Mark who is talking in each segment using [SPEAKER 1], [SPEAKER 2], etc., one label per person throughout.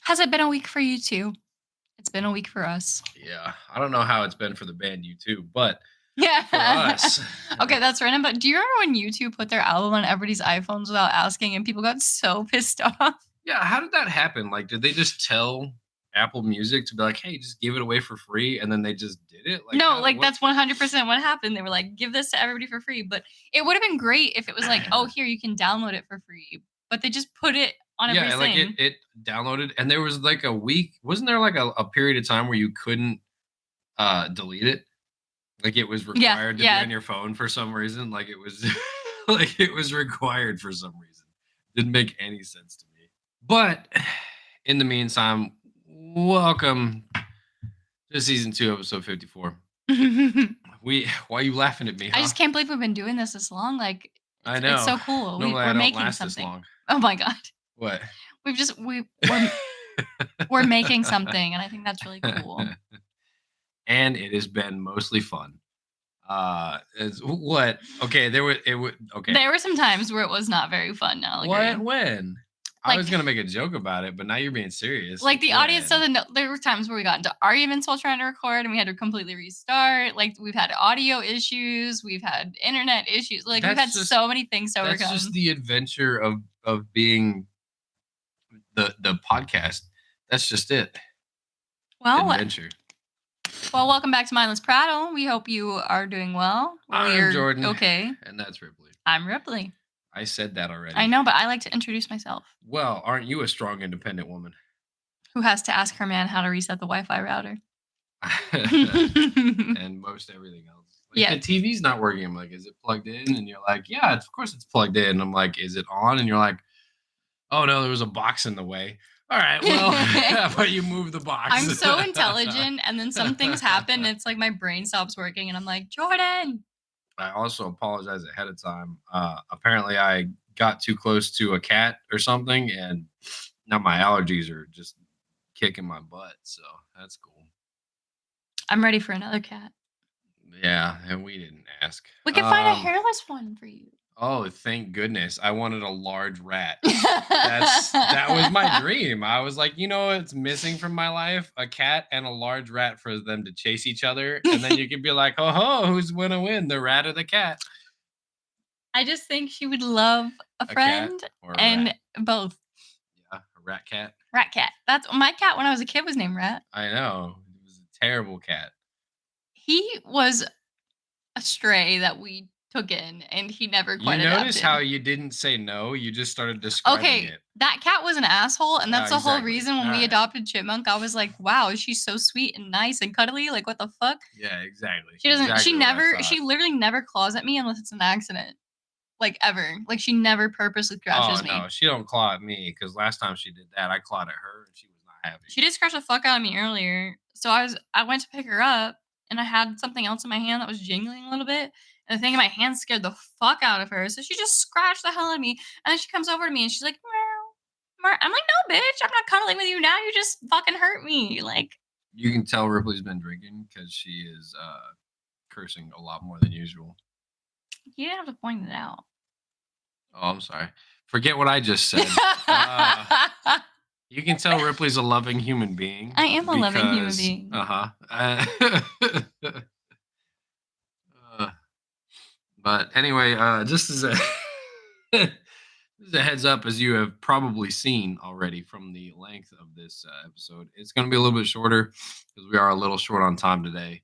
[SPEAKER 1] Has it been a week for you too? It's been a week for us.
[SPEAKER 2] Yeah, I don't know how it's been for the band U2, but for
[SPEAKER 1] Yeah.
[SPEAKER 2] us,
[SPEAKER 1] Okay, that's random. But do you remember when U2 put their album on everybody's iPhones without asking, and people got so pissed off?
[SPEAKER 2] yeah, how did that happen? Like, did they just tell Apple Music to be like, "Hey, just give it away for free," and then they just did it? Like,
[SPEAKER 1] No,
[SPEAKER 2] how?
[SPEAKER 1] like
[SPEAKER 2] What?
[SPEAKER 1] that's 100% what happened. They were like, "Give this to everybody for free." But it would have been great if it was like, "Oh, here you can download it for free." But they just put it on
[SPEAKER 2] Yeah, like it
[SPEAKER 1] everything.
[SPEAKER 2] it downloaded, and there was like a week. Wasn't there like a period of time where you couldn't delete it? Like it was
[SPEAKER 1] Yeah,
[SPEAKER 2] required to be
[SPEAKER 1] yeah.
[SPEAKER 2] on your phone for some reason. Like it was like it was required for some reason. Didn't make any sense to me. But in the meantime, welcome to season 2, episode 54.
[SPEAKER 1] I
[SPEAKER 2] We Why are you laughing at me, huh?
[SPEAKER 1] just can't believe we've been doing this long. Like
[SPEAKER 2] I
[SPEAKER 1] it's
[SPEAKER 2] know.
[SPEAKER 1] so cool.
[SPEAKER 2] Normally
[SPEAKER 1] We're
[SPEAKER 2] I don't
[SPEAKER 1] making
[SPEAKER 2] last this
[SPEAKER 1] something.
[SPEAKER 2] long.
[SPEAKER 1] Oh my god.
[SPEAKER 2] What?
[SPEAKER 1] We're making something, and I think that's really cool.
[SPEAKER 2] And it has been mostly fun. It's what? Okay, there were it would okay.
[SPEAKER 1] There were some times where it was not very fun, I'll
[SPEAKER 2] What?
[SPEAKER 1] agree.
[SPEAKER 2] When? I
[SPEAKER 1] Like
[SPEAKER 2] was gonna make a joke about it, but now you're being serious.
[SPEAKER 1] the audience
[SPEAKER 2] When?
[SPEAKER 1] doesn't know. There were times where we got into arguments while trying to record, and we had to completely restart. Like, we've had audio issues, we've had internet issues, like, we've had
[SPEAKER 2] That's just
[SPEAKER 1] so many things to
[SPEAKER 2] that's just
[SPEAKER 1] overcome.
[SPEAKER 2] the adventure of being the podcast. That's just it.
[SPEAKER 1] Well
[SPEAKER 2] Adventure.
[SPEAKER 1] well, welcome back to Mindless Prattle. We hope you are doing well.
[SPEAKER 2] I'm
[SPEAKER 1] We're
[SPEAKER 2] Jordan,
[SPEAKER 1] okay.
[SPEAKER 2] and that's Ripley.
[SPEAKER 1] I'm Ripley.
[SPEAKER 2] I said that
[SPEAKER 1] I
[SPEAKER 2] already.
[SPEAKER 1] know, but I like to introduce myself.
[SPEAKER 2] Well, aren't you a strong, independent woman?
[SPEAKER 1] Who has to ask her man how to reset the Wi-Fi router?
[SPEAKER 2] And most everything else. Like
[SPEAKER 1] Yeah.
[SPEAKER 2] the TV's not working. I'm like, is it plugged in? And you're like, yeah, of course it's plugged in. I'm like, is it on? And you're like, oh no, there was a box in the way. All right, well, how about you move the box?
[SPEAKER 1] I'm so intelligent, and then some things happen, and it's like my brain stops working, and I'm like, Jordan.
[SPEAKER 2] I also apologize ahead of time. Apparently, I got too close to a cat or something, and now my allergies are just kicking my butt. So that's cool.
[SPEAKER 1] I'm ready for another cat.
[SPEAKER 2] Yeah, and we didn't ask.
[SPEAKER 1] We can find a hairless one for you.
[SPEAKER 2] Oh, thank goodness! I wanted a large rat. That was my dream. I was like, you know what's missing from my life? A cat and a large rat for them to chase each other, and then you could be like, oh ho, who's gonna win, the rat or the cat?
[SPEAKER 1] I just think she would love a friend
[SPEAKER 2] cat or a
[SPEAKER 1] and
[SPEAKER 2] rat?
[SPEAKER 1] both.
[SPEAKER 2] Yeah, a rat cat.
[SPEAKER 1] Rat cat. That's my cat when I was a kid was named Rat.
[SPEAKER 2] I know. It was a terrible cat.
[SPEAKER 1] He was a stray that we took in, and he never
[SPEAKER 2] You
[SPEAKER 1] quite
[SPEAKER 2] notice
[SPEAKER 1] adapted.
[SPEAKER 2] how you didn't say no, you just started describing
[SPEAKER 1] Okay,
[SPEAKER 2] it.
[SPEAKER 1] that cat was an asshole, and that's the whole
[SPEAKER 2] Exactly.
[SPEAKER 1] reason when we
[SPEAKER 2] Alright.
[SPEAKER 1] adopted Chipmunk, I was like, "Wow, she's so sweet and nice and cuddly. Like, what the fuck?"
[SPEAKER 2] Yeah, exactly.
[SPEAKER 1] She doesn't.
[SPEAKER 2] Exactly what I thought.
[SPEAKER 1] She literally never claws at me unless it's an accident. Like ever. Like she never purposely scratches
[SPEAKER 2] Oh
[SPEAKER 1] me.
[SPEAKER 2] no, she don't claw at me because last time she did that, I clawed at her and she was not happy.
[SPEAKER 1] She did scratch the fuck out of me earlier. So I went to pick her up, and I had something else in my hand that was jingling a little bit. And the thing in my hand scared the fuck out of her. So she just scratched the hell out of me. And then she comes over to me and she's like, meow, meow. I'm like, no, bitch, I'm not cuddling with you now. You just fucking hurt me. Like,
[SPEAKER 2] You can tell Ripley's been drinking because she is cursing a lot more than usual.
[SPEAKER 1] you didn't have to point it out.
[SPEAKER 2] Oh, I'm sorry. Forget what I just said. You can tell Ripley's a loving human being.
[SPEAKER 1] I am a loving human being.
[SPEAKER 2] But anyway, just as a just a heads up, as you have probably seen already from the length of this episode, it's going to be a little bit shorter because we are a little short on time today.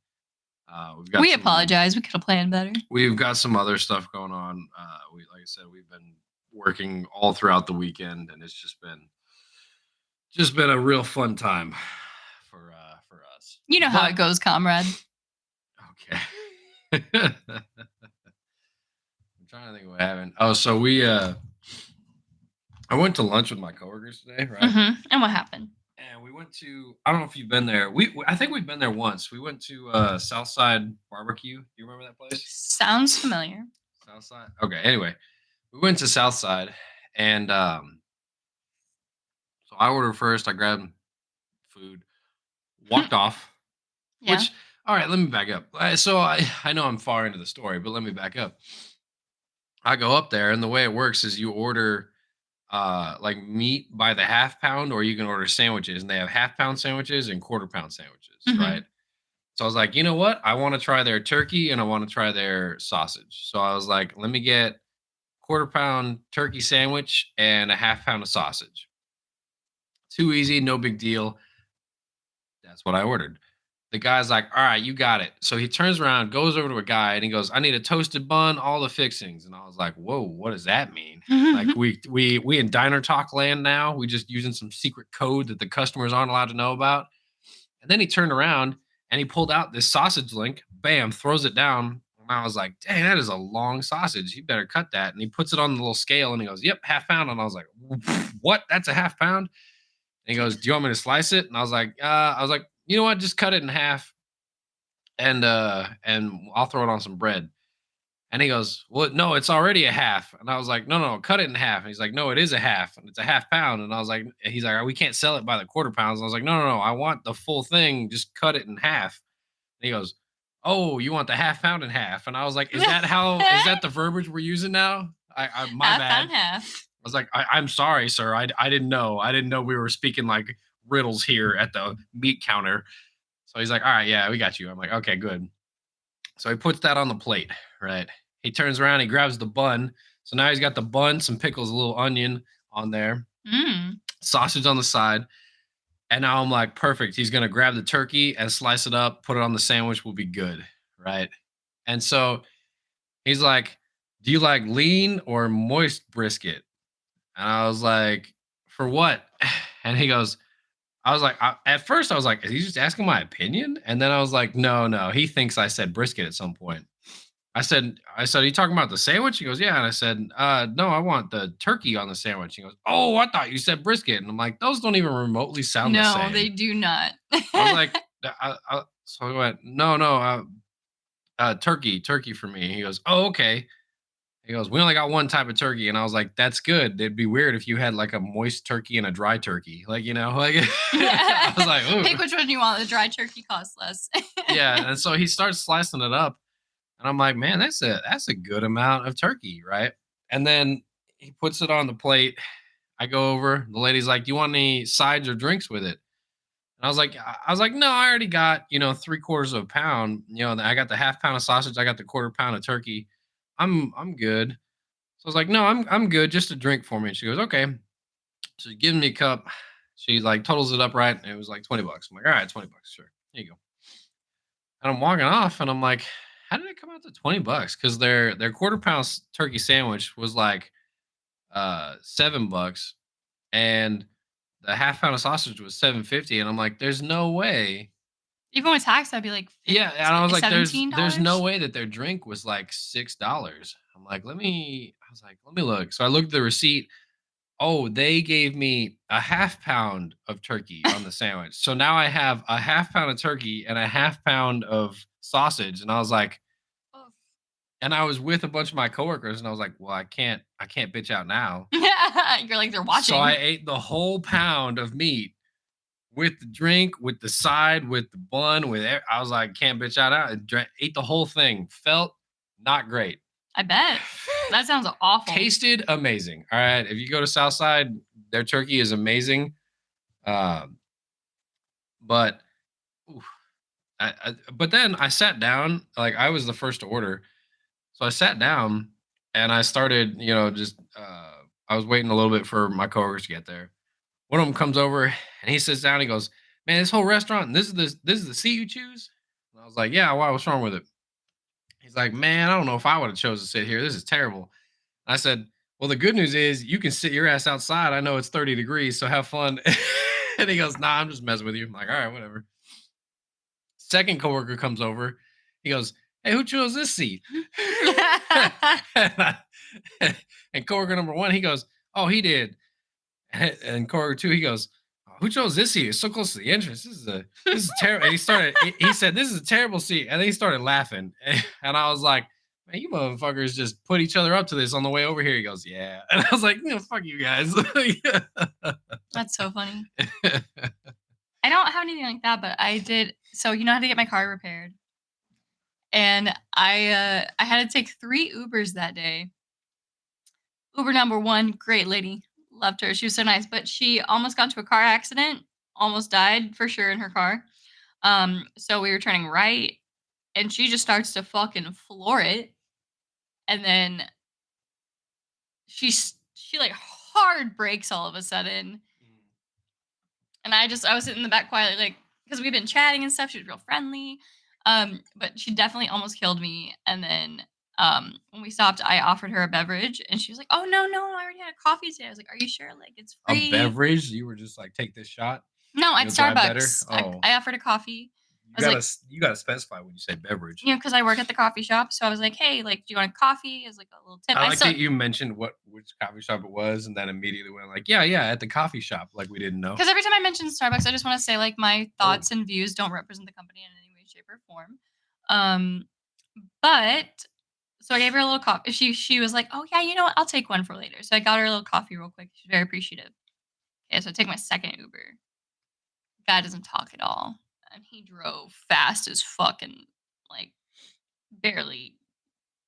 [SPEAKER 1] We apologize. We could have planned better.
[SPEAKER 2] We've got some other stuff going on. Like I said, we've been working all throughout the weekend, and it's just been a real fun time for us.
[SPEAKER 1] You know how it goes, comrade.
[SPEAKER 2] Okay. I'm trying to think of what happened. Oh, so I went to lunch with my coworkers today, right?
[SPEAKER 1] Mm-hmm. And what happened?
[SPEAKER 2] And we went to, I don't know if you've been there. I think we've been there once. We went to Southside Barbecue. Do you remember that place?
[SPEAKER 1] Sounds familiar.
[SPEAKER 2] Southside. Okay. Anyway, we went to Southside, and so I ordered first. I grabbed food, walked off.
[SPEAKER 1] Yeah.
[SPEAKER 2] Which, all right, let me back up. So I know I'm far into the story, but let me back up. I go up there, and the way it works is you order like meat by the half pound, or you can order sandwiches, and they have half pound sandwiches and quarter pound sandwiches, right?
[SPEAKER 1] Mhm.
[SPEAKER 2] So I was like, you know what? I want to try their turkey and I want to try their sausage. So I was like, let me get quarter pound turkey sandwich and a half pound of sausage. Too easy, no big deal. That's what I ordered. The guy's like, all right, you got it. So he turns around, goes over to a guy, and he goes, I need a toasted bun, all the fixings. And I was like, whoa, what does that mean? Like we in diner talk land now. We just using some secret code that the customers aren't allowed to know about. And then he turned around and he pulled out this sausage link, bam, throws it down. And I was like, dang, that is a long sausage. You better cut that. And he puts it on the little scale and he goes, yep, half pound. And I was like, what? That's a half pound? And he goes, do you want me to slice it? And I was like, you know what? Just cut it in half and I'll throw it on some bread. And he goes, well, no, it's already a half. And I was like, no, no, cut it in half. And he's like, no, it is a half. And it's a half pound. And I was like, he's like, we can't sell it by the quarter pounds. And I was like, no, no, no, I want the full thing. Just cut it in half. And he goes, oh, you want the half pound in half? And I was like, is that the verbiage we're using now? My
[SPEAKER 1] Half
[SPEAKER 2] bad.
[SPEAKER 1] pound, half.
[SPEAKER 2] I was like, I'm sorry, sir. I didn't know. I didn't know we were speaking like riddles here at the meat counter. So he's like, all right, yeah, we got you. I'm like, okay, good. So he puts that on the plate, right? He turns around, he grabs the bun. So now he's got the bun, some pickles, a little onion on there,
[SPEAKER 1] Mm.
[SPEAKER 2] sausage on the side. And now I'm like, perfect. He's gonna grab the turkey and slice it up, put it on the sandwich, will be good, right? And so he's like, do you like lean or moist brisket? And I was like, for what? And he goes, I was like, at first I was like, is he just asking my opinion? And then I was like, no, no, he thinks I said brisket at some point. Are you talking about the sandwich? He goes, yeah. And I said, no, I want the turkey on the sandwich. He goes, oh, I thought you said brisket. And I'm like, those don't even remotely sound the
[SPEAKER 1] No, they
[SPEAKER 2] same.
[SPEAKER 1] do not.
[SPEAKER 2] I was like, so I went, no, no, turkey for me. He goes, oh, okay. He goes, we only got one type of turkey. And I was like, that's good. It'd be weird if you had like a moist turkey and a dry turkey. Like, like I was like,
[SPEAKER 1] Pick
[SPEAKER 2] ooh.
[SPEAKER 1] which one you want. The dry turkey costs less.
[SPEAKER 2] Yeah. And so he starts slicing it up. And I'm like, man, that's a good amount of turkey, right? And then he puts it on the plate. I go over. The lady's like, "Do you want any sides or drinks with it?" And I was like, no, I already got 3/4 of a pound. I got the half pound of sausage. I got the quarter pound of turkey. I'm good. So I was like, no, I'm good. Just a drink for me. And she goes, okay. So she gives me a cup. She like totals it up right. And it was like $20. I'm like, all right, $20, sure. Here you go. And I'm walking off and I'm like, how did it come out to $20? Because their quarter pound turkey sandwich was like $7 and the half pound of sausage was 7.50. And I'm like, there's no way.
[SPEAKER 1] Even with tax, that'd be like
[SPEAKER 2] Yeah. And I was like, there's no
[SPEAKER 1] $17.
[SPEAKER 2] way that their drink was like $6. I'm like, I was like, let me look. So I looked at the receipt. Oh, they gave me a half pound of turkey on the sandwich. So now I have a half pound of turkey and a half pound of sausage. And I was like,
[SPEAKER 1] Oh.
[SPEAKER 2] and I was with a bunch of my coworkers, and I was like, well, I can't bitch out now.
[SPEAKER 1] You're like, they're
[SPEAKER 2] So I
[SPEAKER 1] watching.
[SPEAKER 2] ate the whole pound of meat with the drink, with the side, with the bun, I was like, can't bitch out. I ate the whole thing. Felt not great.
[SPEAKER 1] I bet. That sounds awful.
[SPEAKER 2] Tasted amazing. All right. If you go to Southside, their turkey is amazing. Um, but oof, but then I sat down, like I was the first to order. So I sat down and I started, just I was waiting a little bit for my coworkers to get there. One of them comes over and he sits down. He goes, "Man, this whole restaurant, and this is the seat you choose." And I was like, "Yeah, why? What's wrong with it?" He's like, "Man, I don't know if I would have chose to sit here. This is terrible." I said, "Well, the good news is you can sit your ass outside. I know it's 30 degrees, so have fun." And he goes, "Nah, I'm just messing with you." I'm like, "All right, whatever." Second coworker comes over. He goes, "Hey, who chose this seat?" and, I- and coworker number one, he goes, "Oh, he did." And coworker two, he goes, "Oh, who chose this seat? It's so close to the entrance. This is terrible." And he said, "This is a terrible seat." And then he started laughing. And I was like, "Man, you motherfuckers just put each other up to this on the way over here." He goes, "Yeah." And I was like, fuck you guys.
[SPEAKER 1] That's so funny. I don't have anything like that, but I did. So you know how to get my car repaired, and I had to take 3 Ubers that day. Uber number one, great lady, Loved her. She was so nice, but she almost got into a car accident, almost died for sure in her car. So we were turning right and she just starts to fucking floor it. And then she like hard brakes all of a sudden. And I was sitting in the back quietly, like, because we've been chatting and stuff. She was real friendly. But she definitely almost killed me. And then when we stopped, I offered her a beverage and she was like, "Oh no, no, I already had a coffee today." I was like, "Are you sure? Like it's
[SPEAKER 2] A
[SPEAKER 1] free."
[SPEAKER 2] beverage? You were just like, "Take this shot.
[SPEAKER 1] No, at
[SPEAKER 2] You'll drive better."
[SPEAKER 1] Starbucks. I,
[SPEAKER 2] Oh,
[SPEAKER 1] I offered a coffee. I
[SPEAKER 2] you
[SPEAKER 1] was
[SPEAKER 2] gotta
[SPEAKER 1] like,
[SPEAKER 2] you gotta specify when you say beverage.
[SPEAKER 1] because I work at the coffee shop. So I was like, "Hey, like, do you want a coffee?" As like a little tip.
[SPEAKER 2] I
[SPEAKER 1] I
[SPEAKER 2] like
[SPEAKER 1] still
[SPEAKER 2] that you mentioned which coffee shop it was, and then immediately went like, "Yeah, yeah, at the coffee shop," like we didn't know.
[SPEAKER 1] because every time I mention Starbucks, I just want to say like my
[SPEAKER 2] Oh,
[SPEAKER 1] thoughts and views don't represent the company in any way, shape, or form. Um, but so I gave her a little coffee. She was like, "Oh yeah, you know what? I'll take one for later." So I got her a little coffee real quick. She's very appreciative. Okay, so I take my second Uber. Guy doesn't talk at all, and he drove fast as fucking like barely.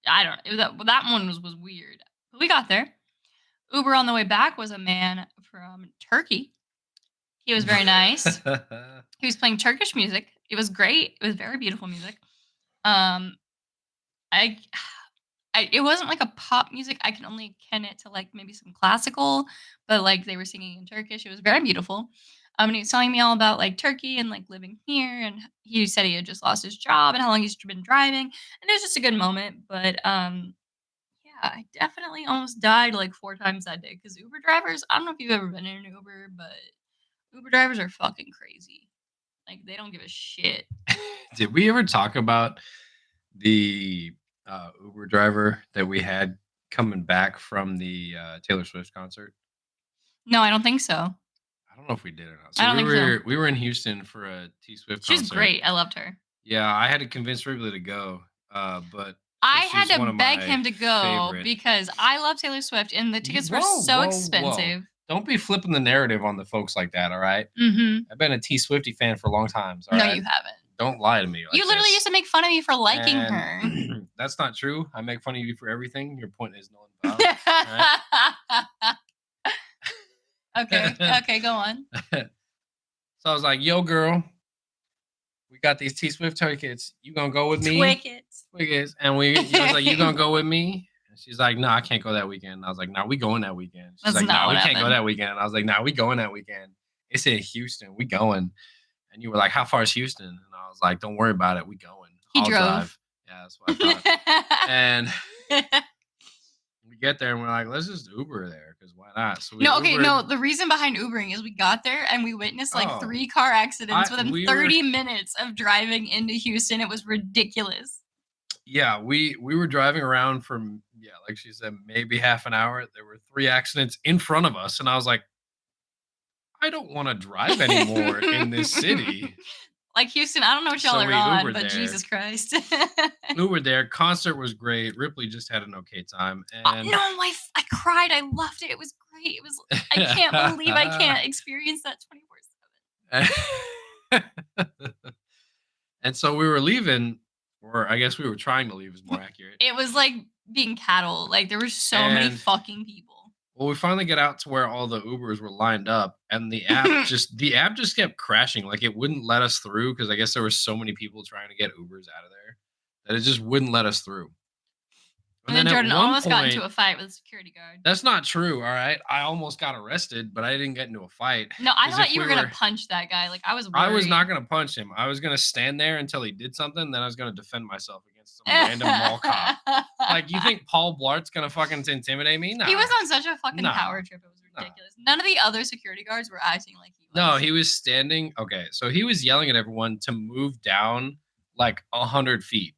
[SPEAKER 1] I don't. That one was weird. But we got there. Uber on the way back was a man from Turkey. He was very nice. He was playing Turkish music. It was great. It was very beautiful music. Um, I, it wasn't like a pop music. I can only ken it to like maybe some classical, but like they were singing in Turkish. It was very beautiful. And he was telling me all about like Turkey and like living here. And he said he had just lost his job and how long he's been driving. And it was just a good moment. But yeah, I definitely almost died like 4 times that day because Uber drivers. I don't know if you've ever been in an Uber, but Uber drivers are fucking crazy. Like they don't give a shit.
[SPEAKER 2] Did we ever talk about the Uber driver that we had coming back from the Taylor Swift concert?
[SPEAKER 1] No, I don't think so.
[SPEAKER 2] I don't know if we did or not.
[SPEAKER 1] I
[SPEAKER 2] So
[SPEAKER 1] don't think so.
[SPEAKER 2] we were in Houston for a T Swift
[SPEAKER 1] She was
[SPEAKER 2] concert.
[SPEAKER 1] great. I loved her.
[SPEAKER 2] Yeah, I had to convince Wrigley to go, but
[SPEAKER 1] I
[SPEAKER 2] because
[SPEAKER 1] had
[SPEAKER 2] she's
[SPEAKER 1] to
[SPEAKER 2] one of
[SPEAKER 1] beg
[SPEAKER 2] my
[SPEAKER 1] him to go
[SPEAKER 2] favorite.
[SPEAKER 1] because I love Taylor Swift and the tickets were
[SPEAKER 2] Whoa,
[SPEAKER 1] so
[SPEAKER 2] whoa, whoa!
[SPEAKER 1] expensive.
[SPEAKER 2] Don't be flipping the narrative on the folks like that. All right,
[SPEAKER 1] Mhm.
[SPEAKER 2] I've been a T Swifty fan for long times. All
[SPEAKER 1] No,
[SPEAKER 2] right,
[SPEAKER 1] you haven't.
[SPEAKER 2] don't lie to me like
[SPEAKER 1] You literally used
[SPEAKER 2] this.
[SPEAKER 1] to make fun of me for liking
[SPEAKER 2] And
[SPEAKER 1] her.
[SPEAKER 2] that's not true. I make fun of you for everything. Your point is null and valid. All
[SPEAKER 1] Okay.
[SPEAKER 2] right.
[SPEAKER 1] Okay, go on.
[SPEAKER 2] So I was like, "Yo, girl, we got these T Swift tickets. You gonna go with me?"
[SPEAKER 1] Twickets.
[SPEAKER 2] Wiggins, and I was like, "You gonna go with me?" And she's like, "No, I can't go that weekend." And I was like, "No, we going that weekend." She's
[SPEAKER 1] That's
[SPEAKER 2] like,
[SPEAKER 1] not
[SPEAKER 2] "No,
[SPEAKER 1] what
[SPEAKER 2] we can't go
[SPEAKER 1] happened.
[SPEAKER 2] that weekend." And I was like, "No, we going that weekend. It's in Houston. We going." And you were like, "How far is Houston?" And I was like, "Don't worry about it. We going.
[SPEAKER 1] He
[SPEAKER 2] I'll
[SPEAKER 1] drove.
[SPEAKER 2] drive." Yeah, that's what I thought. And we get there and we're like, "Let's just Uber there because why not?" So we
[SPEAKER 1] No, okay,
[SPEAKER 2] Ubered.
[SPEAKER 1] no, the reason behind Ubering is we got there and we witnessed like
[SPEAKER 2] Oh,
[SPEAKER 1] 3 car accidents
[SPEAKER 2] I
[SPEAKER 1] within
[SPEAKER 2] we were
[SPEAKER 1] 30 minutes of driving into Houston. It was ridiculous.
[SPEAKER 2] yeah, we were driving around for yeah, like she said, maybe half an hour. There were 3 accidents in front of us, and I was like, I don't want to drive anymore in this city.
[SPEAKER 1] Like, Houston, I don't know what y'all
[SPEAKER 2] So
[SPEAKER 1] are
[SPEAKER 2] we
[SPEAKER 1] on,
[SPEAKER 2] Ubered
[SPEAKER 1] but
[SPEAKER 2] there.
[SPEAKER 1] Jesus Christ.
[SPEAKER 2] Ubered there. Concert was great. Ripley just had an okay time, and
[SPEAKER 1] No, I cried, I loved it, it was great, it was I can't believe I can't experience that 24/7.
[SPEAKER 2] and so we were leaving, or I guess we were trying to leave is more accurate.
[SPEAKER 1] It was like being cattle, like, there were so many
[SPEAKER 2] And
[SPEAKER 1] fucking people.
[SPEAKER 2] well, we finally get out to where all the Ubers were lined up, and the app just kept crashing. Like it wouldn't let us through because I guess there were so many people trying to get Ubers out of there that it just wouldn't let us through. And
[SPEAKER 1] And
[SPEAKER 2] then
[SPEAKER 1] then
[SPEAKER 2] at
[SPEAKER 1] Jordan
[SPEAKER 2] one
[SPEAKER 1] almost got into
[SPEAKER 2] point,
[SPEAKER 1] a fight with a security guard.
[SPEAKER 2] that's not true. All right, I almost got arrested, but I didn't get into a fight
[SPEAKER 1] No, I
[SPEAKER 2] because
[SPEAKER 1] thought
[SPEAKER 2] if
[SPEAKER 1] you
[SPEAKER 2] we
[SPEAKER 1] were gonna
[SPEAKER 2] were,
[SPEAKER 1] punch that guy, like, I was
[SPEAKER 2] I was not
[SPEAKER 1] worried.
[SPEAKER 2] gonna punch him. I was gonna stand there until he did something. Then I was gonna defend myself against some random mall cop. Like, you think Paul Blart's gonna fucking intimidate me?
[SPEAKER 1] He
[SPEAKER 2] Nah,
[SPEAKER 1] was on such a fucking
[SPEAKER 2] nah,
[SPEAKER 1] power trip, it was
[SPEAKER 2] nah.
[SPEAKER 1] ridiculous. None of the other security guards were acting like he
[SPEAKER 2] No,
[SPEAKER 1] was.
[SPEAKER 2] he was standing. Okay, so he was yelling at everyone to move down like 100 feet,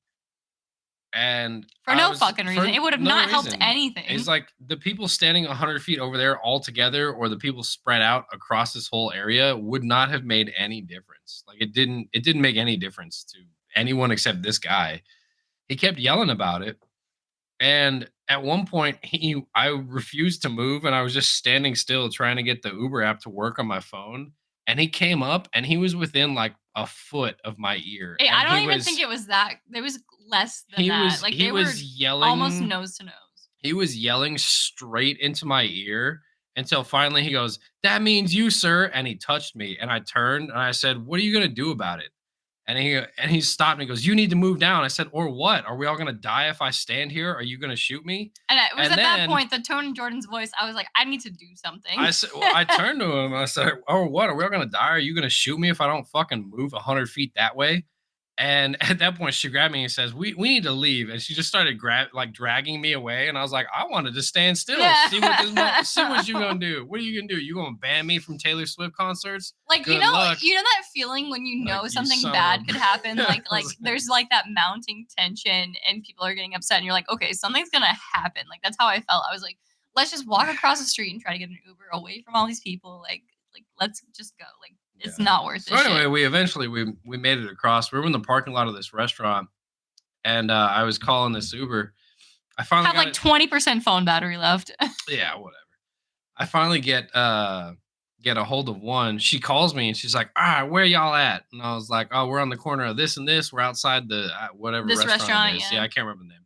[SPEAKER 2] and
[SPEAKER 1] For no fucking reason. It would have
[SPEAKER 2] no
[SPEAKER 1] not helped
[SPEAKER 2] reason. It's
[SPEAKER 1] anything.
[SPEAKER 2] like the people standing 100 feet over there all together, or the people spread out across this whole area, would not have made any difference. Like it didn't. It didn't make any difference to anyone except this guy. He kept yelling about it, and at one point, I refused to move, and I was just standing still trying to get the Uber app to work on my phone. And he came up, and he was within like a foot of my ear,
[SPEAKER 1] Hey, I
[SPEAKER 2] and
[SPEAKER 1] don't even think it was less than that. Like,
[SPEAKER 2] he
[SPEAKER 1] they were
[SPEAKER 2] was
[SPEAKER 1] almost
[SPEAKER 2] yelling
[SPEAKER 1] nose to nose.
[SPEAKER 2] he was yelling straight into my ear, until finally he goes, "That means you, sir." And he touched me. And I turned and I said, "What are you going to do about it?" And he stopped me. He goes, "You need to move down." I said, "Or what? Are we all going to die if I stand here? Are you going to shoot me?"
[SPEAKER 1] And it was
[SPEAKER 2] And
[SPEAKER 1] at that
[SPEAKER 2] then
[SPEAKER 1] point, the tone in Jordan's voice, I was like, "I need to do something."
[SPEAKER 2] I said, well, I turned to him. I said, "Oh, what? Are we all gonna die? Are you gonna shoot me if I don't fucking move 100 feet that way?" And at that point, she grabbed me and says, "We need to leave." And she just started dragging me away. And I was like, "I wanted to stand still. See what you gonna do. What are you gonna do? You gonna ban me from Taylor Swift concerts?
[SPEAKER 1] Like,
[SPEAKER 2] Good luck."
[SPEAKER 1] that feeling when you
[SPEAKER 2] Like
[SPEAKER 1] know
[SPEAKER 2] you
[SPEAKER 1] something
[SPEAKER 2] son of a.
[SPEAKER 1] bad could happen,
[SPEAKER 2] I
[SPEAKER 1] like
[SPEAKER 2] was like,
[SPEAKER 1] there's, like, that mounting tension and people are getting upset and you're like, "Okay, something's gonna happen." Like, that's how I felt. I was like, "Let's just walk across the street and try to get an Uber away from all these people, let's just go, like, it's
[SPEAKER 2] yeah.
[SPEAKER 1] not worth
[SPEAKER 2] So
[SPEAKER 1] this shit."
[SPEAKER 2] anyway, we eventually we made it across. We were in the parking lot of this restaurant, and I was calling this Uber. I finally
[SPEAKER 1] Have,
[SPEAKER 2] got
[SPEAKER 1] like,
[SPEAKER 2] it.
[SPEAKER 1] 20% phone battery left.
[SPEAKER 2] Yeah, whatever. I finally get a hold of one. She calls me and she's like, "All right, where y'all at?" And I was like, "Oh, we're on the corner of this and this. We're outside the whatever
[SPEAKER 1] This
[SPEAKER 2] restaurant it
[SPEAKER 1] restaurant,
[SPEAKER 2] is." Yeah,
[SPEAKER 1] yeah.
[SPEAKER 2] I can't remember the name.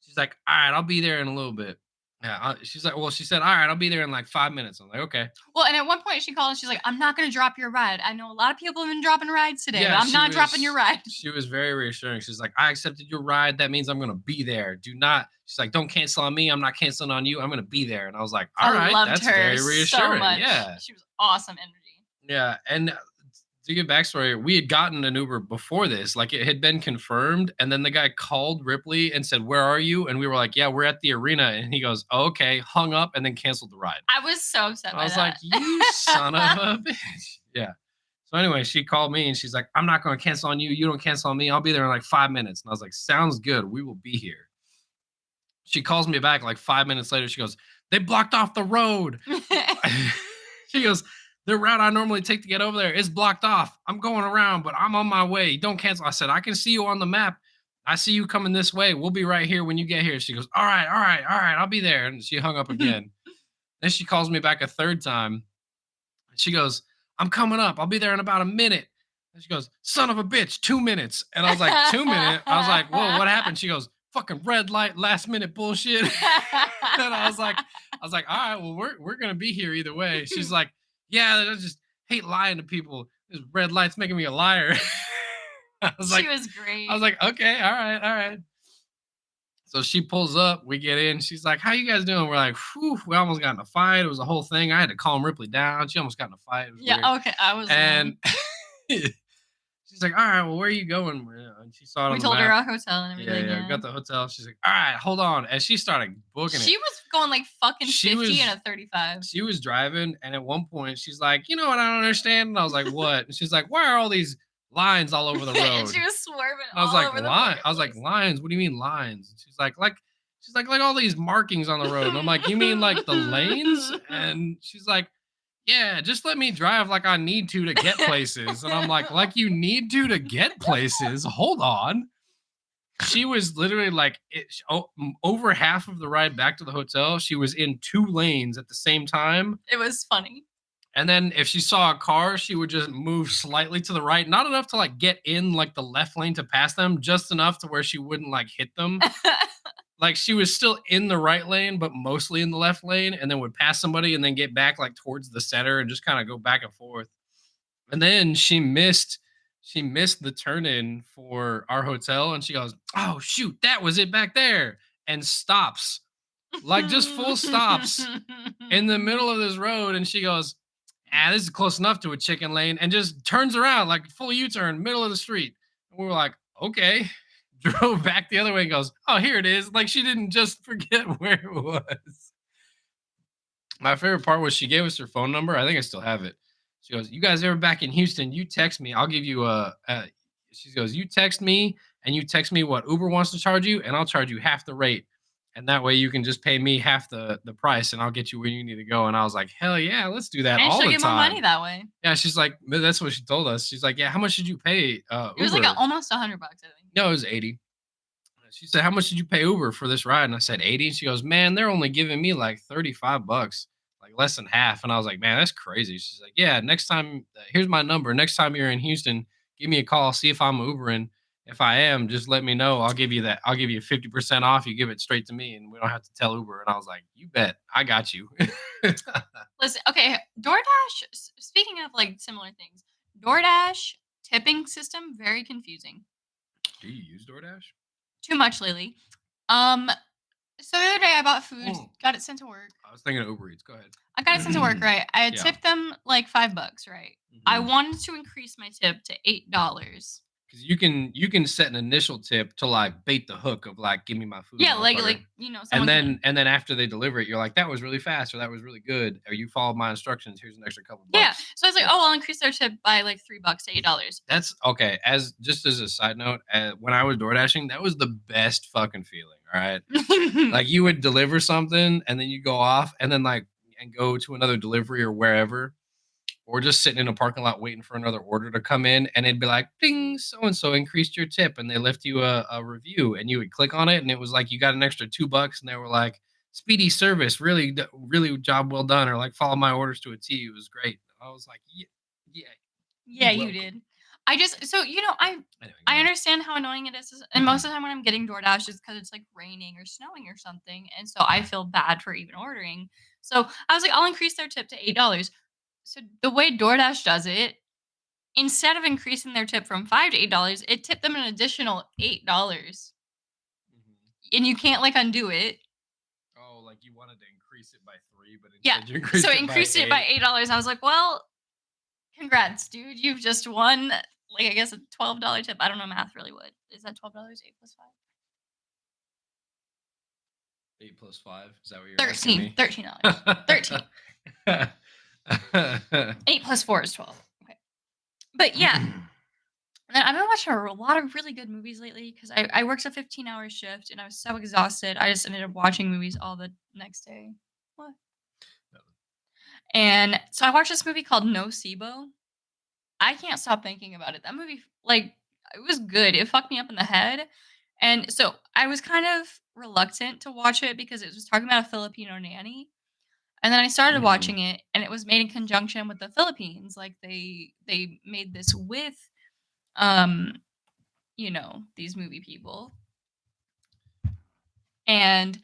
[SPEAKER 2] She's like, "All right, I'll be there in a little bit." Yeah, she's like, "Well," she said, "All right, I'll be there in like 5 minutes." I'm like, "Okay."
[SPEAKER 1] Well, and at one point she called and she's like, "I'm not gonna drop your ride. I know a lot of people have been dropping rides today, but
[SPEAKER 2] Yeah,
[SPEAKER 1] I'm not dropping your ride."
[SPEAKER 2] she was very reassuring. She's like, "I accepted your ride. That means I'm gonna be there. Do not." She's like, "Don't cancel on me. I'm not canceling on you. I'm gonna be there." And I was like,
[SPEAKER 1] I
[SPEAKER 2] "All right,
[SPEAKER 1] loved
[SPEAKER 2] that's
[SPEAKER 1] her
[SPEAKER 2] very
[SPEAKER 1] so
[SPEAKER 2] reassuring."
[SPEAKER 1] much.
[SPEAKER 2] Yeah.
[SPEAKER 1] She was awesome energy.
[SPEAKER 2] Yeah, and to give backstory, we had gotten an Uber before this, like it had been confirmed, and then the guy called Ripley and said, "Where are you?" And we were like, "Yeah, we're at the arena." And he goes, "Oh, okay," hung up, and then canceled the ride.
[SPEAKER 1] I was so upset
[SPEAKER 2] I
[SPEAKER 1] by
[SPEAKER 2] was like,
[SPEAKER 1] that.
[SPEAKER 2] "You son of a bitch!" Yeah. So anyway, she called me and she's like, "I'm not going to cancel on you. You don't cancel on me. I'll be there in like 5 minutes." And I was like, "Sounds good. We will be here." She calls me back like 5 minutes later. She goes, "They blocked off the road." She goes, "The route I normally take to get over there is blocked off. I'm going around, but I'm on my way. Don't cancel." I said, "I can see you on the map. I see you coming this way. We'll be right here when you get here." She goes, "All right, all right, all right. I'll be there." And she hung up again. Then she calls me back a third time. And she goes, "I'm coming up. I'll be there in about a minute." And she goes, "Son of a bitch, 2 minutes." And I was like, 2 minutes? I was like, "Whoa, what happened?" She goes, "Fucking red light, last minute bullshit." And I was like, "All right, well, we're gonna be here either way." She's like, "Yeah, I just hate lying to people. This red light's making me a liar." I was
[SPEAKER 1] She
[SPEAKER 2] like,
[SPEAKER 1] was
[SPEAKER 2] I was
[SPEAKER 1] great.
[SPEAKER 2] like, "Okay, all right, all right." So she pulls up, we get in. She's like, "How you guys doing?" We're like, "Whew, we almost got in a fight. It was a whole thing. I had to calm Ripley down. She almost got in a fight. It was weird."
[SPEAKER 1] Yeah, okay, I was
[SPEAKER 2] And she's like, "All right, well, where are you going?" And she saw it
[SPEAKER 1] we
[SPEAKER 2] on the
[SPEAKER 1] told her
[SPEAKER 2] map.
[SPEAKER 1] our hotel and
[SPEAKER 2] Yeah,
[SPEAKER 1] everything,
[SPEAKER 2] yeah.
[SPEAKER 1] yeah.
[SPEAKER 2] Got the hotel. She's like, "All right, hold on." And she started booking it.
[SPEAKER 1] She was going like fucking
[SPEAKER 2] She
[SPEAKER 1] 50 and
[SPEAKER 2] was
[SPEAKER 1] a 35.
[SPEAKER 2] she was driving, and at one point she's like, "You know what I don't understand?" And I was like, "What?" And she's like, "Why are all these lines all over the
[SPEAKER 1] And
[SPEAKER 2] road?"
[SPEAKER 1] she was swerving
[SPEAKER 2] And I was
[SPEAKER 1] all
[SPEAKER 2] like,
[SPEAKER 1] over the
[SPEAKER 2] "Line?"
[SPEAKER 1] fucking
[SPEAKER 2] I was like,
[SPEAKER 1] place.
[SPEAKER 2] "Lines? What do you mean lines?" And she's like all these markings on the road. And I'm like, "You mean like the lanes?" And she's like, "Yeah, just let me drive like I need to get places." And I'm like you need to get places? Hold on." She was literally like over half of the ride back to the hotel. She was in two lanes at the same time.
[SPEAKER 1] It was funny.
[SPEAKER 2] And then if she saw a car, she would just move slightly to the right, not enough to like get in like the left lane to pass them, just enough to where she wouldn't like hit them. Like she was still in the right lane, but mostly in the left lane, and then would pass somebody and then get back like towards the center and just kind of go back and forth. And then she missed the turn in for our hotel, and she goes, "Oh shoot, that was it back there," and stops, like just full stops in the middle of this road, and she goes, "Ah, this is close enough to a chicken lane," and just turns around like full U-turn, middle of the street. And we were like, "Okay." Drove back the other way and goes, "Oh, here it is." Like she didn't just forget where it was. My favorite part was she gave us her phone number. I think I still have it. She goes, "You guys ever back in Houston? You text me. I'll give you a." She goes, "You text me and you text me what Uber wants to charge you, and I'll charge you half the rate, and that way you can just pay me half the price, and I'll get you where you need to go." And I was like, "Hell yeah, let's do that
[SPEAKER 1] And
[SPEAKER 2] all
[SPEAKER 1] she'll
[SPEAKER 2] the
[SPEAKER 1] get more money
[SPEAKER 2] time."
[SPEAKER 1] that way.
[SPEAKER 2] Yeah, she's like, that's what she told us. She's like, "Yeah, how much did you pay
[SPEAKER 1] It was like
[SPEAKER 2] Uber?"
[SPEAKER 1] almost $100, I think.
[SPEAKER 2] No, it was 80. She said, "How much did you pay Uber for this ride?" And I said, 80. And she goes, "Man, they're only giving me like 35 bucks, like less than half." And I was like, "Man, that's crazy." She's like, "Yeah, next time, here's my number. Next time you're in Houston, give me a call, see if I'm Ubering. If I am, just let me know. I'll give you that. I'll give you 50% off. You give it straight to me and we don't have to tell Uber. And I was like, you bet. I got you.
[SPEAKER 1] Listen, okay, DoorDash, speaking of like similar things, DoorDash tipping system, very confusing.
[SPEAKER 2] Do you use DoorDash?
[SPEAKER 1] Too much lately. Um, so the other day I bought food,
[SPEAKER 2] Mm.
[SPEAKER 1] got it sent to work.
[SPEAKER 2] I was thinking of Uber Eats. Go
[SPEAKER 1] I got it sent to work,
[SPEAKER 2] ahead.
[SPEAKER 1] right? I had
[SPEAKER 2] Yeah.
[SPEAKER 1] tipped them like $5, right? I
[SPEAKER 2] Mhm.
[SPEAKER 1] wanted to increase my tip to $8.
[SPEAKER 2] Because you can set an initial tip to like bait the hook of like give me my food,
[SPEAKER 1] Yeah,
[SPEAKER 2] motherfucker.
[SPEAKER 1] someone can.
[SPEAKER 2] And then after they deliver it, you're like that was really fast or that was really good or you followed my instructions. Here's an extra couple
[SPEAKER 1] Yeah.
[SPEAKER 2] bucks.
[SPEAKER 1] So I was like,
[SPEAKER 2] Yep.
[SPEAKER 1] "Oh, I'll increase their tip by like $3 to $8."
[SPEAKER 2] That's okay. As just as a side note, when I was door dashing, that was the best fucking feeling. All right, like you would deliver something and then you go off and then like and go to another delivery or wherever, or just sitting in a parking lot waiting for another order to come in and it'd be like ding, so and so increased your tip and they left you a review and you would click on it and it was like you got an extra $2 and they were like speedy service, really really job well done, or like follow my orders to a T, it was great. I was like yeah, yeah,
[SPEAKER 1] Yeah,
[SPEAKER 2] you're
[SPEAKER 1] you
[SPEAKER 2] welcome.
[SPEAKER 1] did. I just so,
[SPEAKER 2] Anyway, go
[SPEAKER 1] I
[SPEAKER 2] ahead.
[SPEAKER 1] understand how annoying it is, and most of the time when I'm getting DoorDash is because it's, like, raining or snowing or something, and so I feel bad for even ordering. So, I was like, "I'll increase their tip to $8." So, the way DoorDash does it, instead of increasing their tip from 5 to $8, it tipped them an additional $8,
[SPEAKER 2] Mhm.
[SPEAKER 1] and you can't, like, undo it.
[SPEAKER 2] Oh, like you wanted to increase it by 3, but
[SPEAKER 1] Yeah,
[SPEAKER 2] instead you
[SPEAKER 1] so
[SPEAKER 2] increased
[SPEAKER 1] it
[SPEAKER 2] it by
[SPEAKER 1] increased it by
[SPEAKER 2] 8.
[SPEAKER 1] $8. I was like, "Well, congrats, dude. You've just won, like, I guess a $12 tip." I don't know math really would. Is that $12? 8 plus 5?
[SPEAKER 2] 8 plus 5. Is that what you're asking
[SPEAKER 1] 13,
[SPEAKER 2] me?
[SPEAKER 1] $13. 13. 8 plus 4 is 12. Okay. But yeah, and then I've been watching a lot of really good movies lately because I worked a 15-hour shift and I was so exhausted. I just ended up watching movies all the next day. What? And so I watched this movie called Nocebo. I can't stop thinking about it. That movie, like, it was good. It fucked me up in the head. And so I was kind of reluctant to watch it because it was talking about a Filipino nanny. And then I started
[SPEAKER 2] Mhm.
[SPEAKER 1] watching it and it was made in conjunction with the Philippines. Like they made this with um, these movie people. And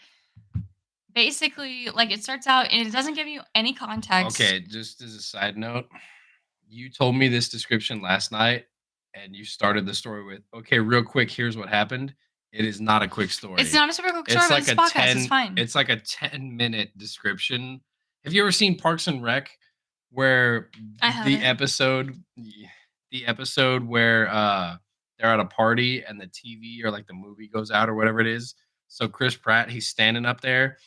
[SPEAKER 1] basically like it starts out and it doesn't give you any context.
[SPEAKER 2] Okay, just as a side note, you told me this description last night and you started the story with, "Okay, real quick, here's what happened." It is not a quick
[SPEAKER 1] It's
[SPEAKER 2] story.
[SPEAKER 1] not a super quick story, but it's a podcast. It's fine.
[SPEAKER 2] It's like a 10-minute description. Have you ever seen Parks and Rec where
[SPEAKER 1] I
[SPEAKER 2] the
[SPEAKER 1] haven't.
[SPEAKER 2] episode the episode where they're at a party and the TV or like the movie goes out or whatever it is. So Chris Pratt, he's standing up there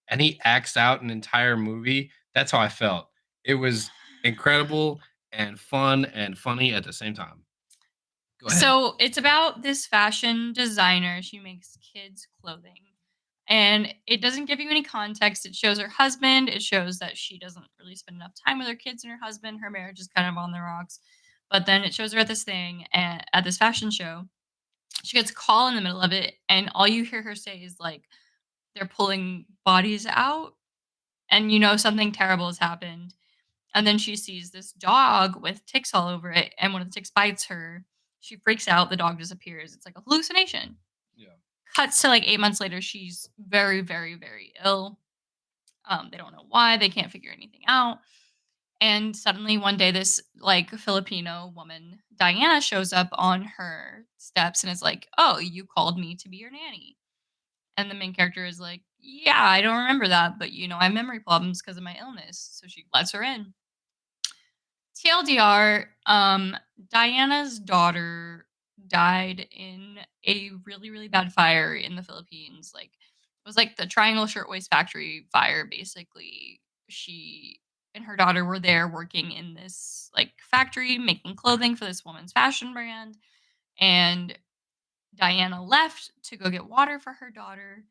[SPEAKER 2] and he acts out an entire movie. That's how I felt. It was incredible and fun and funny at the same time. Go ahead.
[SPEAKER 1] So it's about this fashion designer. She makes kids clothing. And it doesn't give you any context. It shows her husband. It shows that she doesn't really spend enough time with her kids and her husband. Her marriage is kind of on the rocks. But then it shows her at this thing at this fashion show. She gets a call in the middle of it, and all you hear her say is like they're pulling bodies out, and something terrible has happened. And then she sees this dog with ticks all over it, and when the ticks bites her, she freaks out. The dog disappears. It's like a hallucination.
[SPEAKER 2] Yeah.
[SPEAKER 1] Cuts to like 8 months later, she's very, very, very ill. They don't know why. They can't figure anything out. And suddenly one day, this like Filipino woman, Diana, shows up on her steps and is like, "Oh, you called me to be your nanny." And the main character is like, "Yeah, I don't remember that, but I have memory problems because of my illness." So she lets her in. TLDR, Diana's daughter died in a really, really bad fire in the Philippines. Like, it was like the Triangle Shirtwaist Factory fire, basically. She and her daughter were there working in this like factory making clothing for this woman's fashion brand. And Diana left to go get water for her daughter.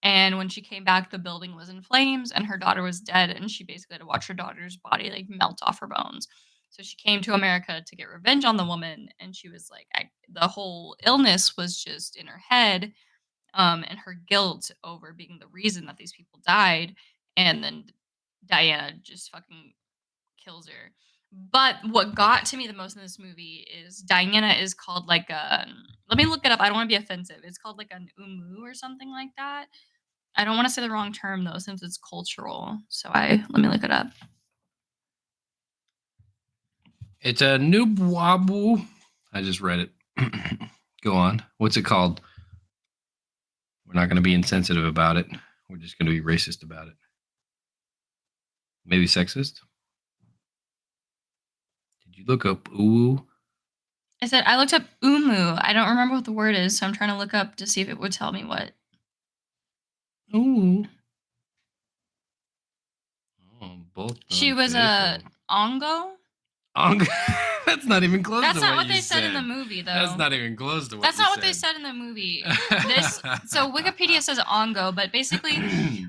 [SPEAKER 1] And when she came back, the building was in flames and her daughter was dead. And she basically had to watch her daughter's body like melt off her bones. So she came to America to get revenge on the woman. And she was like, the whole illness was just in her head, and her guilt over being the reason that these people died. And then Diana just fucking kills her. But what got to me the most in this movie is Diana is called like a let me look it up. I don't want to be offensive. It's called like an umu or something like that. I don't want to say the wrong term though, since it's cultural. So I let me look it up.
[SPEAKER 2] It's a nubwabu. I just read it. Go on. What's it called? We're not going to be insensitive about it. We're just going to be racist about it. Maybe sexist? Did you look up ooh?
[SPEAKER 1] I said I looked up umu. I don't remember what the word is, so I'm trying to look up to see if it would tell me what.
[SPEAKER 2] Ooh. Oh, both
[SPEAKER 1] She was a
[SPEAKER 2] unfaithful.
[SPEAKER 1] ongo.
[SPEAKER 2] That's not even close
[SPEAKER 1] That's
[SPEAKER 2] to
[SPEAKER 1] not
[SPEAKER 2] what
[SPEAKER 1] what
[SPEAKER 2] you
[SPEAKER 1] they said in the
[SPEAKER 2] said.
[SPEAKER 1] movie,
[SPEAKER 2] That's
[SPEAKER 1] though.
[SPEAKER 2] not even close to what
[SPEAKER 1] That's
[SPEAKER 2] you
[SPEAKER 1] not what they
[SPEAKER 2] said.
[SPEAKER 1] said in the movie. This so Wikipedia says ongo, but basically,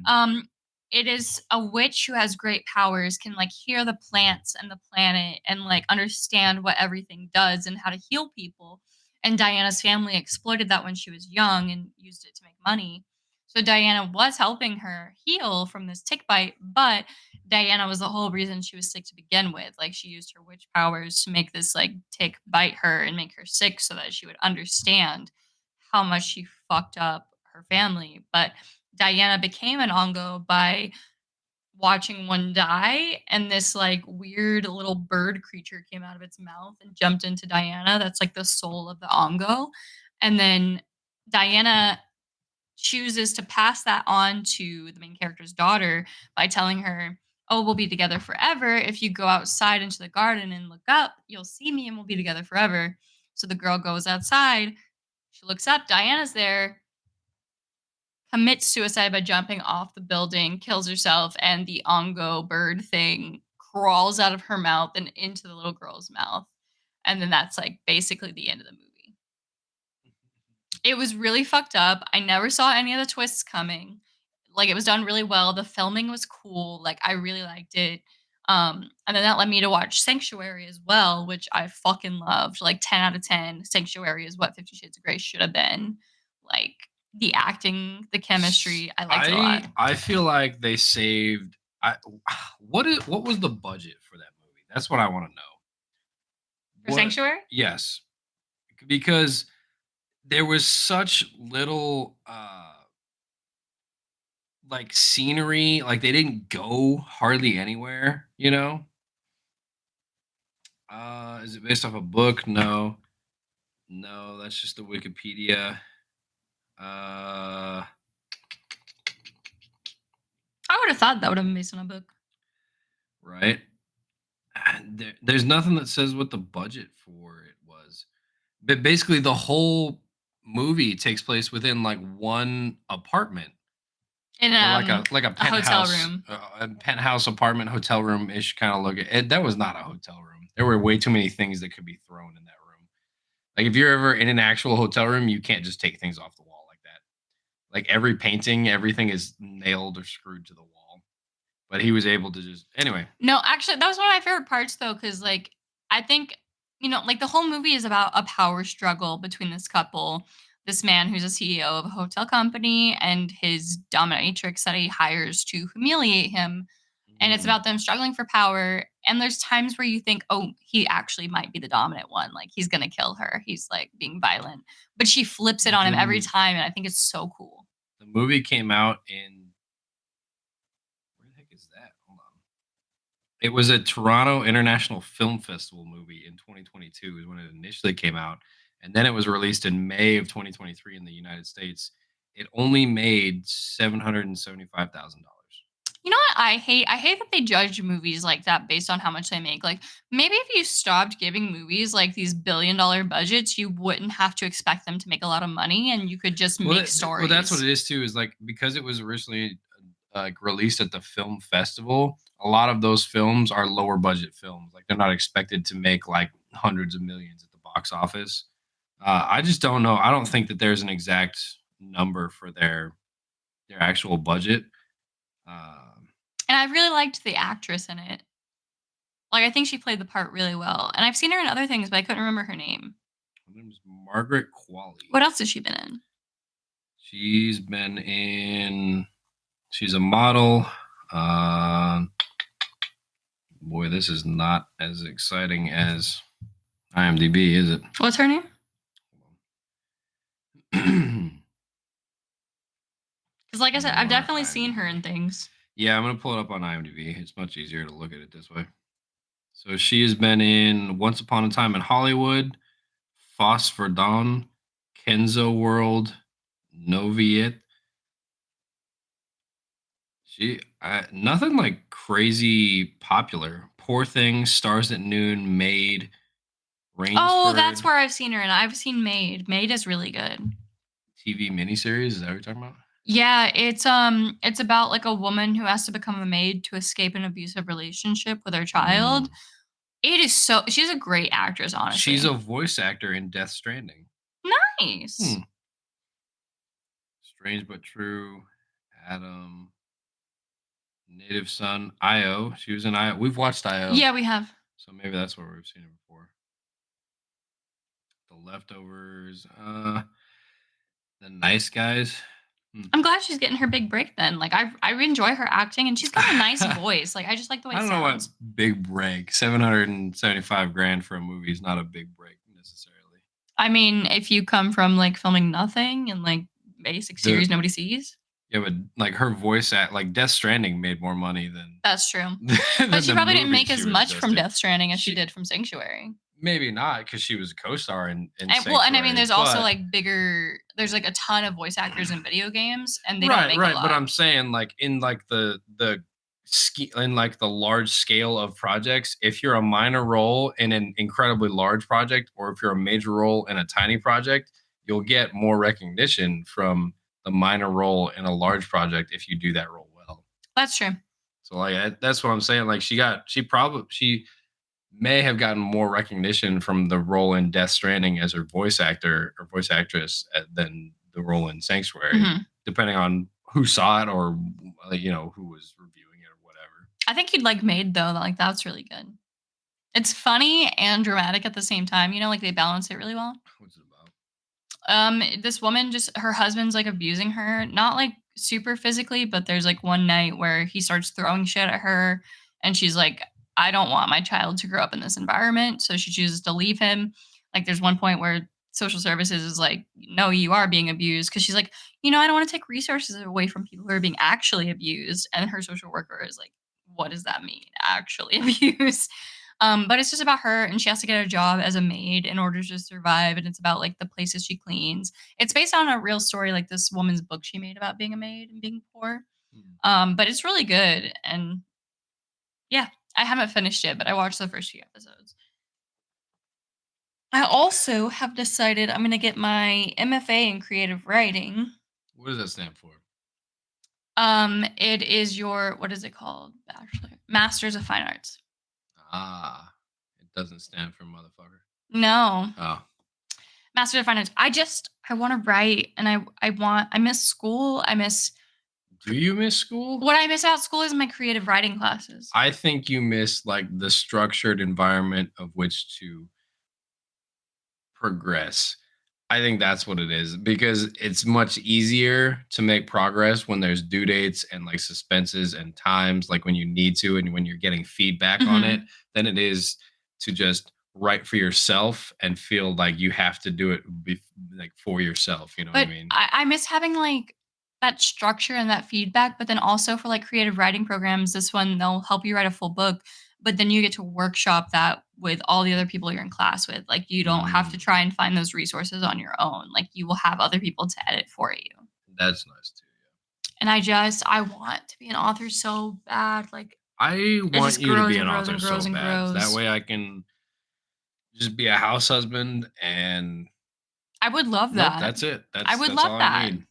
[SPEAKER 1] um, it is a witch who has great powers, can like hear the plants and the planet, and like understand what everything does and how to heal people. And Diana's family exploited that when she was young and used it to make money. So Diana was helping her heal from this tick bite, but Diana was the whole reason she was sick to begin with. Like she used her witch powers to make this like tick bite her and make her sick so that she would understand how much she fucked up her family. But Diana became an Ongo by watching one die, and this like weird little bird creature came out of its mouth and jumped into Diana. That's like the soul of the Ongo. And then Diana chooses to pass that on to the main character's daughter by telling her, "Oh, we'll be together forever. If you go outside into the garden and look up, you'll see me and we'll be together forever." So the girl goes outside. She looks up. Diana's there, commits suicide by jumping off the building, kills herself, and the ongo bird thing crawls out of her mouth and into the little girl's mouth. And then that's like basically the end of the movie. It was really fucked up. I never saw any of the twists coming. Like, it was done really well. The filming was cool. Like, I really liked it. And then that led me to watch Sanctuary as well, which I fucking loved. Like 10 out of 10. Sanctuary is what 50 Shades of Grey should have been. Like the acting, the chemistry, I liked it a lot.
[SPEAKER 2] I feel like they saved. I what was the budget for that movie? That's what I want to know.
[SPEAKER 1] For
[SPEAKER 2] What?
[SPEAKER 1] Sanctuary?
[SPEAKER 2] Yes, because there was such little like scenery. Like they didn't go hardly anywhere. You know. Is it based off a book? No, no. That's just the Wikipedia. Uh,
[SPEAKER 1] I would have thought that would have been based on a book.
[SPEAKER 2] right. There's nothing that says what the budget for it was. But basically, the whole movie takes place within like one apartment
[SPEAKER 1] In
[SPEAKER 2] or like a
[SPEAKER 1] a hotel
[SPEAKER 2] penthouse,
[SPEAKER 1] room.
[SPEAKER 2] a penthouse apartment, hotel room ish kind of look. That was not a hotel room. There were way too many things that could be thrown in that room. Like if you're ever in an actual hotel room, you can't just take things off the wall like that. Like every painting, everything is nailed or screwed to the wall. But he was able to just anyway.
[SPEAKER 1] No, actually, that was one of my favorite parts though, because like I think like the whole movie is about a power struggle between this couple, this man who's a CEO of a hotel company, and his dominatrix that he hires to humiliate him. And it's
[SPEAKER 2] Mm,
[SPEAKER 1] about them struggling for power. And there's times where you think, oh, he actually might be the dominant one. Like he's gonna kill her. He's like being violent. But she flips it on him every
[SPEAKER 2] the
[SPEAKER 1] time, and I think it's so cool.
[SPEAKER 2] the movie came out in where the heck is that? Hold on. It was a Toronto International Film Festival movie in 2022 is when it initially came out, and then it was released in May of 2023 in the United States. It only made $775,000.
[SPEAKER 1] You know what I hate? I hate that they judge movies like that based on how much they make. Like, maybe if you stopped giving movies like these billion-dollar budgets, you wouldn't have to expect them to make a lot of money and you could just make
[SPEAKER 2] Well, that's what
[SPEAKER 1] stories.
[SPEAKER 2] it is too. Is like because it was originally like released at the film festival. A lot of those films are lower budget films. Like they're not expected to make like hundreds of millions at the box office. I just don't know. I don't think that there's an exact number for their actual budget. Um,
[SPEAKER 1] And I really liked the actress in it. Like, I think she played the part really well. And I've seen her in other things, but I couldn't remember her name.
[SPEAKER 2] her name is Margaret Qualley.
[SPEAKER 1] What else has she been in?
[SPEAKER 2] She's been in. She's a model. Uh, Boy, this is not as exciting as IMDb, is it?
[SPEAKER 1] What's her name? Because, like I said, I've
[SPEAKER 2] More
[SPEAKER 1] definitely seen her
[SPEAKER 2] IMDb.
[SPEAKER 1] in things.
[SPEAKER 2] Yeah, I'm gonna pull it up on IMDb. It's much easier to look at it this way. So she has been in Once Upon a Time in Hollywood, Phosphor Dawn, Kenzo World, Noviet. Nothing like crazy popular. Poor Things, Stars at Noon, Maid,
[SPEAKER 1] Oh, that's
[SPEAKER 2] Rainsford,
[SPEAKER 1] where I've seen her, and I've seen Maid. Maid is really good.
[SPEAKER 2] TV miniseries. Is that what you're talking about?
[SPEAKER 1] Yeah, it's about like a woman who has to become a maid to escape an abusive relationship with her child.
[SPEAKER 2] Mm.
[SPEAKER 1] It is so she's a great actress,
[SPEAKER 2] She's
[SPEAKER 1] honestly.
[SPEAKER 2] a voice actor in Death Stranding.
[SPEAKER 1] Nice.
[SPEAKER 2] Hmm. Strange but True, Adam, Native Son, IO. She was in IO. We've watched IO,
[SPEAKER 1] Yeah, we have.
[SPEAKER 2] so maybe that's where we've seen her before. The Leftovers, The Nice Guys. Hmm.
[SPEAKER 1] I'm glad she's getting her big break then. Like I enjoy her acting and she's got a nice
[SPEAKER 2] I
[SPEAKER 1] voice. Like I just like the way it
[SPEAKER 2] don't know what
[SPEAKER 1] sounds.
[SPEAKER 2] big break. 775 grand for a movie is not a big break necessarily.
[SPEAKER 1] I mean, if you come from like filming nothing and like basic
[SPEAKER 2] The
[SPEAKER 1] series nobody sees,
[SPEAKER 2] Yeah, but like her voice act, like Death Stranding made more money than
[SPEAKER 1] that's true. But
[SPEAKER 2] than
[SPEAKER 1] she
[SPEAKER 2] the
[SPEAKER 1] probably didn't
[SPEAKER 2] movie
[SPEAKER 1] make
[SPEAKER 2] she
[SPEAKER 1] as
[SPEAKER 2] was
[SPEAKER 1] much
[SPEAKER 2] just
[SPEAKER 1] from
[SPEAKER 2] in.
[SPEAKER 1] Death Stranding as she
[SPEAKER 2] She
[SPEAKER 1] did from Sanctuary.
[SPEAKER 2] maybe not because she was a co-star in
[SPEAKER 1] And well, and I mean,
[SPEAKER 2] Sanctuary,
[SPEAKER 1] there's also
[SPEAKER 2] but
[SPEAKER 1] like bigger. There's like a ton of voice actors in video games, and they don't
[SPEAKER 2] right,
[SPEAKER 1] make a
[SPEAKER 2] right. But
[SPEAKER 1] lot.
[SPEAKER 2] I'm saying like in like in like the large scale of projects, if you're a minor role in an incredibly large project, or if you're a major role in a tiny project, you'll get more recognition from the minor role in a large project if you do that role well.
[SPEAKER 1] That's true.
[SPEAKER 2] So like that's what I'm saying. Like she may have gotten more recognition from the role in Death Stranding as her voice actor or voice actress than the role in Sanctuary,
[SPEAKER 1] Hmm.
[SPEAKER 2] depending on who saw it or who was reviewing it or whatever.
[SPEAKER 1] I think you'd like Made though. Like that's really good. It's funny and dramatic at the same time. You know, like they balance it really well.
[SPEAKER 2] What's it about?
[SPEAKER 1] This woman just her husband's like abusing her, not like super physically, but there's like one night where he starts throwing shit at her and she's like, I don't want my child to grow up in this environment. So she chooses to leave him. Like there's one point where social services is like, no, you are being abused. Cause she's like, I don't want to take resources away from people who are being actually abused. And her social worker is like, what does that mean? Actually abused. But it's just about her, and she has to get a job as a maid in order to survive. And it's about like the places she cleans. It's based on a real story, like this woman's book she made about being a maid and being poor.
[SPEAKER 2] Hmm.
[SPEAKER 1] But it's really good, and yeah, I haven't finished it, but I watched the first few episodes. I also have decided I'm going to get my MFA in creative writing.
[SPEAKER 2] What does that stand for?
[SPEAKER 1] It is your what is it called? Bachelor, Masters of Fine Arts.
[SPEAKER 2] Ah, it doesn't stand for motherfucker.
[SPEAKER 1] No,
[SPEAKER 2] Oh,
[SPEAKER 1] Master of Finance. I want to write, and I miss school. I miss
[SPEAKER 2] do you miss school?
[SPEAKER 1] what I miss about school is my creative writing classes.
[SPEAKER 2] I think you miss like the structured environment of which to progress. I think that's what it is because it's much easier to make progress when there's due dates and like suspenses and times, like when you need to and when you're getting feedback on it,
[SPEAKER 1] Mhm.
[SPEAKER 2] than it is to just write for yourself and feel like you have to do it like for yourself. You know what I
[SPEAKER 1] But
[SPEAKER 2] mean?
[SPEAKER 1] I miss having like that structure and that feedback. But then also for like creative writing programs, this one they'll help you write a full book, but then you get to workshop that with all the other people you're in class with. Like you don't have to
[SPEAKER 2] Mm,
[SPEAKER 1] try and find those resources on your own. Like you will have other people to edit for you.
[SPEAKER 2] that's nice too.
[SPEAKER 1] And I want to be an author so bad. Like
[SPEAKER 2] I
[SPEAKER 1] it
[SPEAKER 2] want
[SPEAKER 1] just
[SPEAKER 2] you to
[SPEAKER 1] grows
[SPEAKER 2] be
[SPEAKER 1] and
[SPEAKER 2] an
[SPEAKER 1] grows
[SPEAKER 2] author
[SPEAKER 1] and
[SPEAKER 2] so
[SPEAKER 1] grows and
[SPEAKER 2] bad. That
[SPEAKER 1] grows.
[SPEAKER 2] way I can just be a house husband and
[SPEAKER 1] I would love
[SPEAKER 2] nope,
[SPEAKER 1] that.
[SPEAKER 2] that's it.
[SPEAKER 1] I
[SPEAKER 2] That's
[SPEAKER 1] would
[SPEAKER 2] that's
[SPEAKER 1] love
[SPEAKER 2] all I
[SPEAKER 1] that.
[SPEAKER 2] need.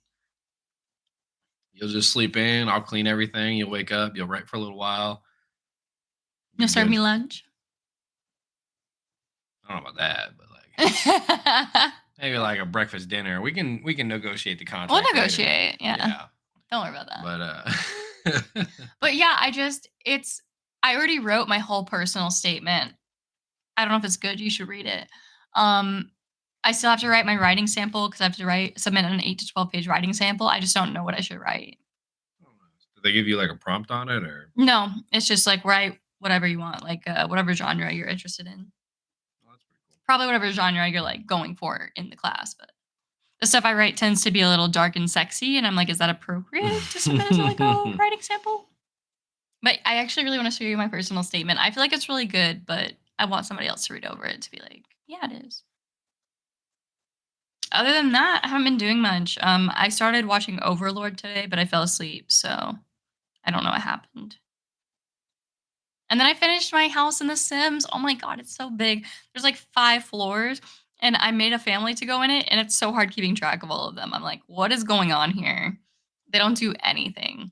[SPEAKER 2] You'll just sleep in. I'll clean everything. You'll wake up. You'll write for a little while.
[SPEAKER 1] You'll
[SPEAKER 2] Be
[SPEAKER 1] serve me
[SPEAKER 2] good.
[SPEAKER 1] lunch.
[SPEAKER 2] I don't know about that, but like maybe like a breakfast dinner. We can negotiate the
[SPEAKER 1] We'll
[SPEAKER 2] contract later.
[SPEAKER 1] negotiate. Yeah.
[SPEAKER 2] Yeah,
[SPEAKER 1] Don't worry about that.
[SPEAKER 2] but
[SPEAKER 1] But yeah, I already wrote my whole personal statement. I don't know if it's good. You should read it. Um, I still have to write my writing sample because I have to submit an 8 to 12 page writing sample. I just don't know what I should write.
[SPEAKER 2] did they give you like a prompt on it or?
[SPEAKER 1] No, it's just like write whatever you want, like, whatever genre you're interested in.
[SPEAKER 2] Well, that's pretty cool.
[SPEAKER 1] Probably whatever genre you're, like, going for in the class, but the stuff I write tends to be a little dark and sexy, and I'm like, "Is that appropriate to submit as, a, like, a writing sample?" But I actually really wanna show you my personal statement. I feel like it's really good, but I want somebody else to read over it to be like, "Yeah, it is." Other than that, I haven't been doing much. I started watching Overlord today, but I fell asleep, so I don't know what happened. And then I finished my house in The Sims. Oh my god, it's so big. There's like 5 floors, and I made a family to go in it, and it's so hard keeping track of all of them. I'm like, "What is going on here?" They don't do anything.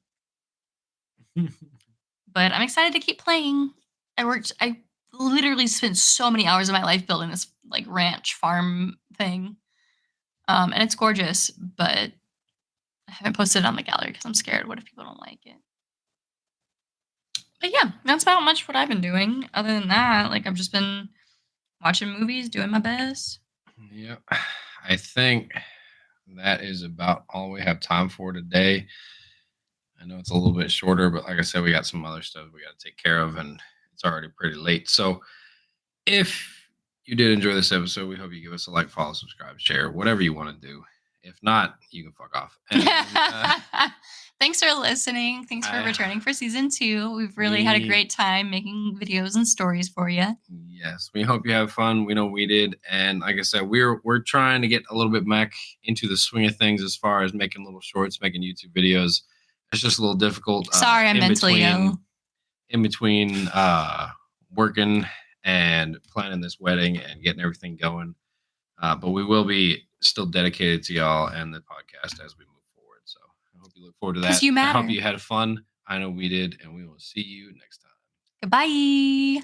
[SPEAKER 1] But I'm excited to keep playing. I literally spent so many hours of my life building this, like, ranch farm thing, and it's gorgeous, but I haven't posted it on the gallery because 'cause I'm scared. What if people don't like it? But yeah, that's about much what I've been doing. Other than that, like, I've just been watching movies, doing my best.
[SPEAKER 2] Yep. I think that is about all we have time for today. I know it's a little bit shorter, but like I said, we got some other stuff we got to take care of, and it's already pretty late. So if you did enjoy this episode, we hope you give us a like, follow, subscribe, share, whatever you want to do. If not, you can fuck off. And
[SPEAKER 1] Thanks for listening. Thanks for
[SPEAKER 2] I,
[SPEAKER 1] returning for season 2. We've really had a
[SPEAKER 2] we,
[SPEAKER 1] great time making videos and stories for you.
[SPEAKER 2] yes, we hope you have fun. We know we did, and like I said, we're trying to get a little bit back into the swing of things as far as making little shorts, making YouTube videos. It's just a little difficult
[SPEAKER 1] Sorry, I'm mentally ill.
[SPEAKER 2] in between working and planning this wedding and getting everything going. But we will be still dedicated to y'all and the podcast as we move forward. So I hope you look forward to
[SPEAKER 1] Because
[SPEAKER 2] that.
[SPEAKER 1] you
[SPEAKER 2] I hope
[SPEAKER 1] matter.
[SPEAKER 2] you had fun. I know we did, and we will see you next time.
[SPEAKER 1] Goodbye.